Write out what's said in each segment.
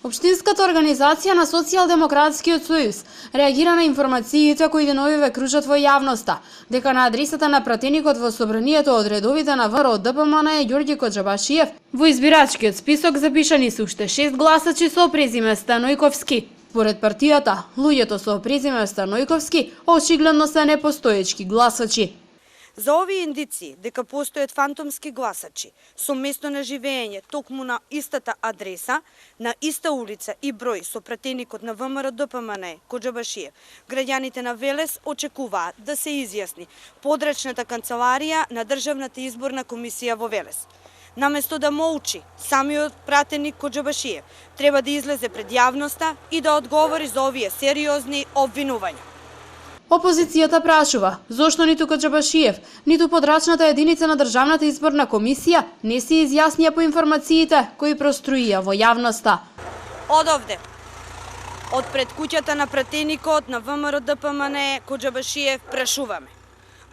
Општинската организација на Социјалдемократскиот сојуз реагира на информациите кои деновиве кружат во јавноста, дека на адресата на пратеникот во собранието од редовите на ВМРО од ДПМН е Ѓорѓи Коџабашиев, во избирачкиот список запишани се уште 6 гласачи со презиме Станојковски. Според партијата, луѓето со презиме Станојковски очигледно се непостоечки гласачи. За овие индици дека постојат фантомски гласачи со место на живење токму на истата адреса, на иста улица и број со пратеникот на ВМРО ДПМН Коџабашиев, граѓаните на Велес очекуваат да се изјасни подрачната канцеларија на Државната изборна комисија во Велес. Наместо да молчи, самиот пратеник Коџабашиев треба да излезе пред јавноста и да одговори за овие сериозни обвинувања. Опозицијата прашува зошто ниту Коџабашиев, ниту подрачната единица на Државната изборна комисија не се изјаснија по информациите кои проструија во јавноста. Одовде, од пред куќата на пратеникот на ВМРО ДПМН Коџабашиев прашуваме.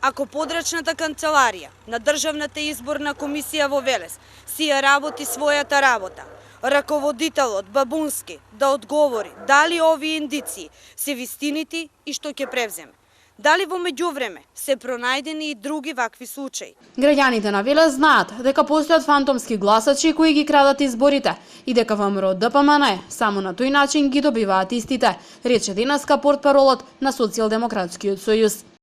Ако подрачната канцеларија на Државната изборна комисија во Велес си ја работи својата работа, раководителот Бабунски да одговори дали овие индици се вистинити и што ќе превземе. Дали во меѓувреме се пронајдени и други вакви случаи? Граѓаните на Велес знаат дека постојат фантомски гласачи кои ги крадат изборите и дека ВМРО ДПМН само на тој начин ги добиваат истите, рече денеска портпаролот на Социјалдемократскиот сојуз.